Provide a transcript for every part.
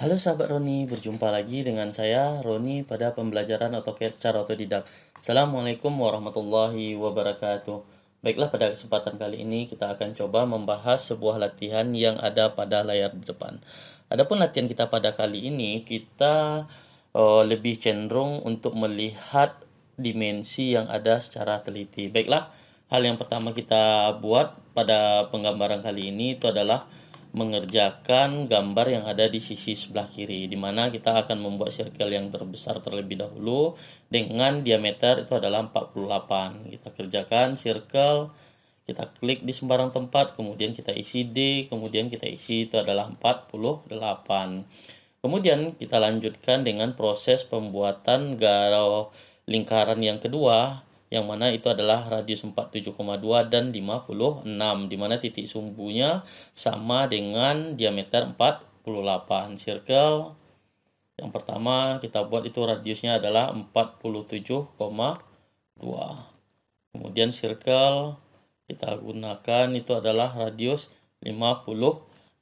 Halo sahabat Roni, berjumpa lagi dengan saya Roni pada pembelajaran AutoCAD secara otodidak. Assalamualaikum warahmatullahi wabarakatuh. Baiklah, pada kesempatan kali ini kita akan coba membahas sebuah latihan yang ada pada layar di depan. Adapun latihan kita pada kali ini, kita lebih cenderung untuk melihat dimensi yang ada secara teliti. Baiklah, hal yang pertama kita buat pada penggambaran kali ini itu adalah mengerjakan gambar yang ada di sisi sebelah kiri, di mana kita akan membuat circle yang terbesar terlebih dahulu dengan diameter itu adalah 48. Kita kerjakan circle, kita klik di sembarang tempat, kemudian kita isi D, kemudian kita isi itu adalah 48. Kemudian kita lanjutkan dengan proses pembuatan lingkaran yang kedua, yang mana itu adalah radius 47,2 dan 56, di mana titik sumbunya sama dengan diameter 48. Circle yang pertama kita buat itu radiusnya adalah 47,2. Kemudian circle kita gunakan itu adalah radius 56.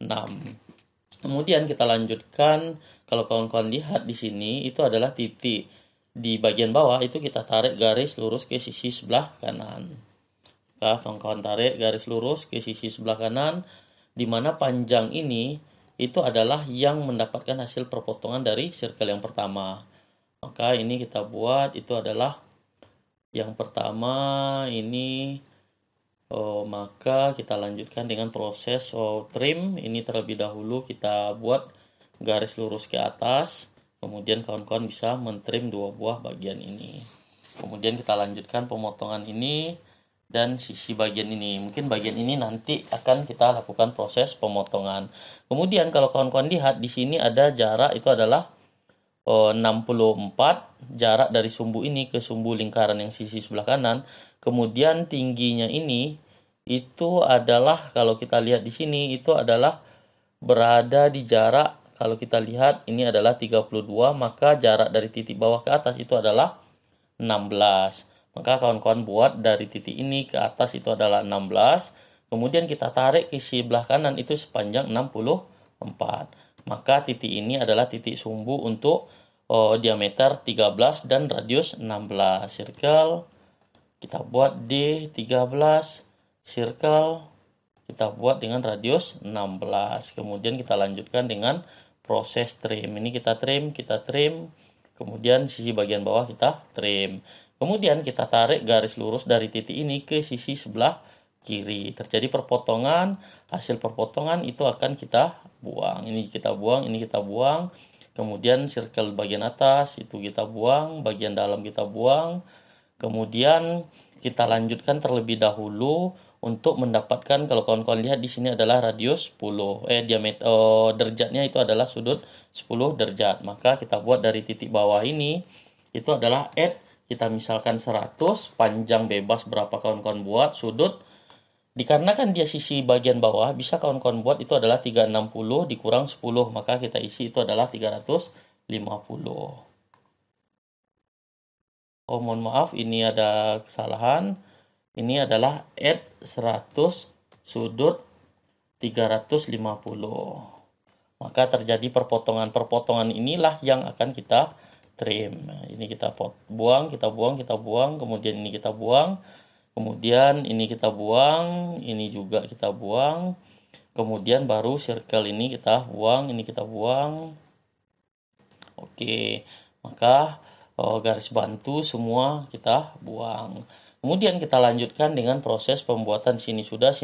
Kemudian kita lanjutkan, kalau kawan-kawan lihat di sini itu adalah titik. Di bagian bawah itu kita tarik garis lurus ke sisi sebelah kanan. Kawan-kawan tarik garis lurus ke sisi sebelah kanan, di mana panjang ini itu adalah yang mendapatkan hasil perpotongan dari circle yang pertama. Maka ini kita buat itu adalah yang pertama ini. Maka kita lanjutkan dengan proses trim. Ini terlebih dahulu kita buat garis lurus ke atas. Kemudian kawan-kawan bisa mentrim dua buah bagian ini. Kemudian kita lanjutkan pemotongan ini dan sisi bagian ini. Mungkin bagian ini nanti akan kita lakukan proses pemotongan. Kemudian kalau kawan-kawan lihat di sini ada jarak itu adalah 64 jarak dari sumbu ini ke sumbu lingkaran yang sisi sebelah kanan. Kemudian tingginya ini itu adalah, kalau kita lihat di sini itu adalah berada di jarak, kalau kita lihat ini adalah 32, maka jarak dari titik bawah ke atas itu adalah 16. Maka kawan-kawan buat dari titik ini ke atas itu adalah 16. Kemudian kita tarik ke sebelah kanan itu sepanjang 64. Maka titik ini adalah titik sumbu untuk diameter 13 dan radius 16. Circle kita buat D13, circle kita buat dengan radius 16. Kemudian kita lanjutkan dengan proses trim. Ini kita trim, kemudian sisi bagian bawah kita trim. Kemudian kita tarik garis lurus dari titik ini ke sisi sebelah kiri. Terjadi perpotongan, hasil perpotongan itu akan kita buang. Ini kita buang, ini kita buang. Kemudian circle bagian atas itu kita buang, bagian dalam kita buang. Kemudian kita lanjutkan terlebih dahulu untuk mendapatkan, kalau kawan-kawan lihat di sini adalah radius 10, diameter derajatnya itu adalah sudut 10 derajat. Maka kita buat dari titik bawah ini itu adalah add, kita misalkan 100, panjang bebas berapa kawan-kawan buat, sudut dikarenakan dia sisi bagian bawah bisa kawan-kawan buat itu adalah 360 dikurang 10, maka kita isi itu adalah 350. Mohon maaf, ini ada kesalahan. Ini adalah add 100 sudut 350. Maka terjadi perpotongan inilah yang akan kita trim. Ini kita buang, kita buang, kita buang, kemudian ini kita buang, kemudian ini kita buang, ini juga kita buang, kemudian baru circle ini kita buang, ini kita buang. Oke, maka garis bantu semua kita buang. Kemudian kita lanjutkan dengan proses pembuatan sini sudah.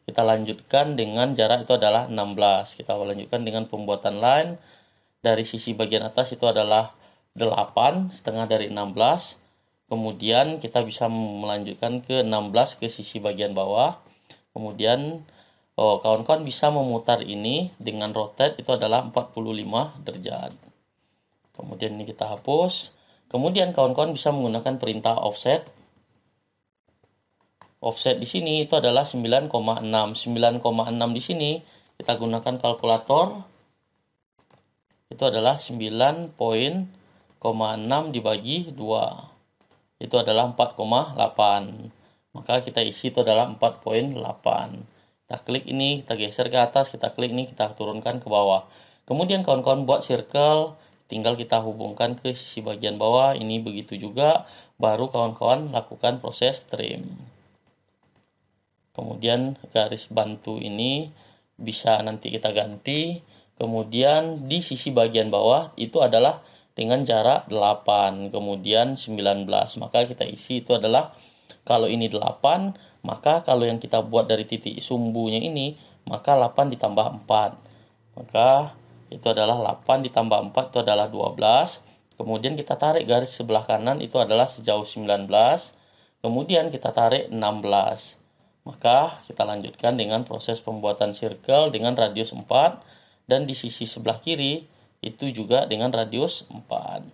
Kita lanjutkan dengan jarak itu adalah 16. Kita lanjutkan dengan pembuatan line. Dari sisi bagian atas itu adalah 8, setengah dari 16. Kemudian kita bisa melanjutkan ke 16 ke sisi bagian bawah. Kemudian kawan-kawan bisa memutar ini dengan rotate itu adalah 45 derajat. Kemudian ini kita hapus. Kemudian kawan-kawan bisa menggunakan perintah offset. Offset di sini itu adalah 9,6. 9,6 di sini kita gunakan kalkulator. Itu adalah 9,6 dibagi 2. Itu adalah 4,8. Maka kita isi itu adalah 4,8. Kita klik ini, kita geser ke atas, kita klik ini, kita turunkan ke bawah. Kemudian kawan-kawan buat circle, tinggal kita hubungkan ke sisi bagian bawah. Ini begitu juga, baru kawan-kawan lakukan proses trim. Kemudian garis bantu ini bisa nanti kita ganti. Kemudian di sisi bagian bawah itu adalah dengan jarak 8, kemudian 19. Maka kita isi itu adalah, kalau ini 8, maka kalau yang kita buat dari titik sumbunya ini, maka 8 ditambah 4. Maka itu adalah 8 ditambah 4 itu adalah 12. Kemudian kita tarik garis sebelah kanan itu adalah sejauh 19. Kemudian kita tarik 16. Maka kita lanjutkan dengan proses pembuatan circle dengan radius 4, dan di sisi sebelah kiri itu juga dengan radius 4.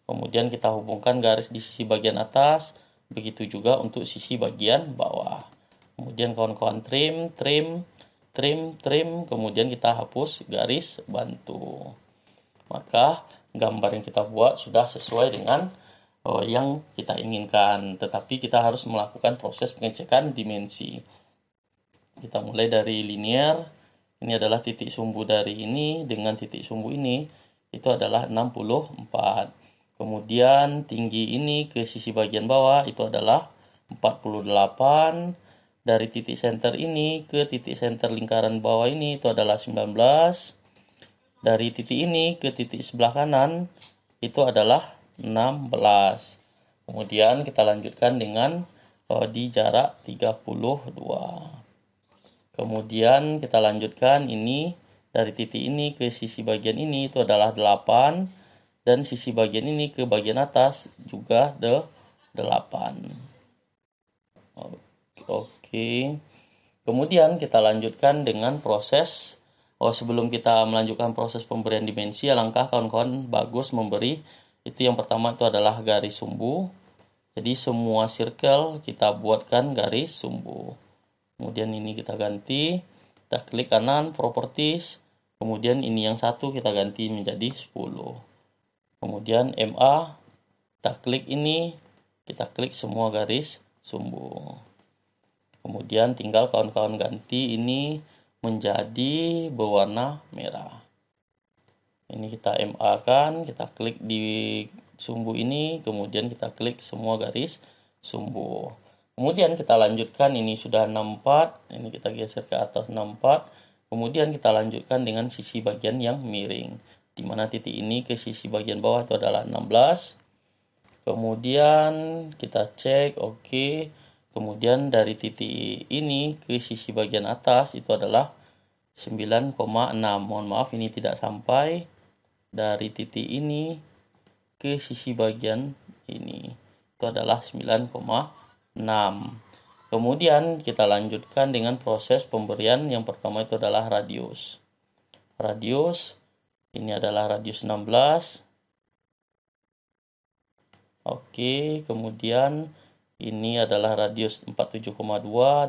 Kemudian kita hubungkan garis di sisi bagian atas, begitu juga untuk sisi bagian bawah. Kemudian kawan-kawan trim, kemudian kita hapus garis bantu. Maka gambar yang kita buat sudah sesuai dengan yang kita inginkan, tetapi kita harus melakukan proses pengecekan dimensi. Kita mulai dari linear. Ini adalah titik sumbu dari ini dengan titik sumbu ini, itu adalah 64. Kemudian tinggi ini ke sisi bagian bawah itu adalah 48. Dari titik center ini ke titik center lingkaran bawah ini itu adalah 19. Dari titik ini ke titik sebelah kanan itu adalah 16. Kemudian kita lanjutkan dengan di jarak 32. Kemudian kita lanjutkan ini dari titik ini ke sisi bagian ini itu adalah 8, dan sisi bagian ini ke bagian atas juga 8. Oke. Kemudian kita lanjutkan dengan proses sebelum kita melanjutkan proses pemberian dimensi, alangkah kawan-kawan bagus memberi itu yang pertama itu adalah garis sumbu. Jadi semua circle kita buatkan garis sumbu. Kemudian ini kita ganti, kita klik kanan properties, kemudian ini yang satu kita ganti menjadi 10. Kemudian MA, kita klik ini, kita klik semua garis sumbu. Kemudian tinggal kawan-kawan ganti ini menjadi berwarna merah. Ini kita MA kan, kita klik di sumbu ini, kemudian kita klik semua garis sumbu. Kemudian kita lanjutkan, ini sudah 64, ini kita geser ke atas 64. Kemudian kita lanjutkan dengan sisi bagian yang miring, di mana titik ini ke sisi bagian bawah itu adalah 16. Kemudian kita cek, oke. Kemudian dari titik ini ke sisi bagian atas itu adalah 9,6. Mohon maaf ini tidak sampai. Dari titik ini ke sisi bagian ini itu adalah 9,6. Kemudian kita lanjutkan dengan proses pemberian. Yang pertama itu adalah radius. Radius ini adalah radius 16. Oke, kemudian ini adalah radius 47,2,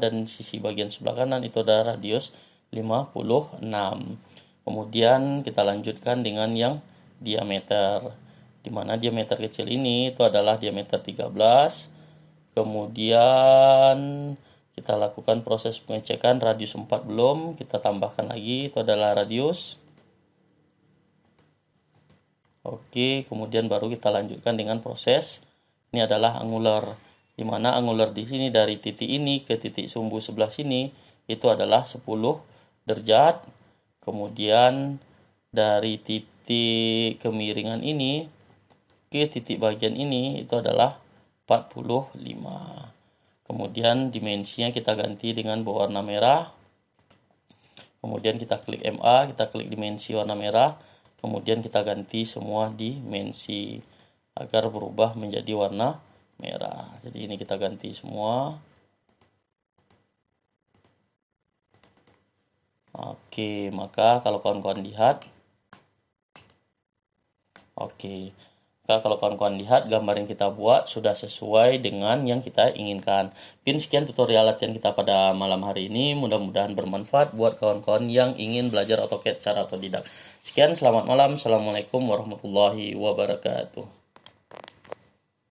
dan sisi bagian sebelah kanan itu adalah radius 56. Kemudian kita lanjutkan dengan yang diameter, di mana diameter kecil ini itu adalah diameter 13. Kemudian kita lakukan proses pengecekan radius 4 belum, kita tambahkan lagi itu adalah radius. Oke, kemudian baru kita lanjutkan dengan proses. Ini adalah angular, di mana angular di sini dari titik ini ke titik sumbu sebelah sini itu adalah 10 derajat. Kemudian dari titik kemiringan ini ke titik bagian ini itu adalah 45. Kemudian dimensinya kita ganti dengan berwarna merah. Kemudian kita klik MA, kita klik dimensi warna merah. Kemudian kita ganti semua dimensi agar berubah menjadi warna merah. Jadi ini kita ganti semua. Oke, maka kalau kawan-kawan lihat, kalau kawan-kawan lihat gambar yang kita buat sudah sesuai dengan yang kita inginkan. Mungkin sekian tutorial latihan kita pada malam hari ini. Mudah-mudahan bermanfaat buat kawan-kawan yang ingin belajar AutoCAD secara otodidak. Sekian, selamat malam. Assalamualaikum warahmatullahi wabarakatuh.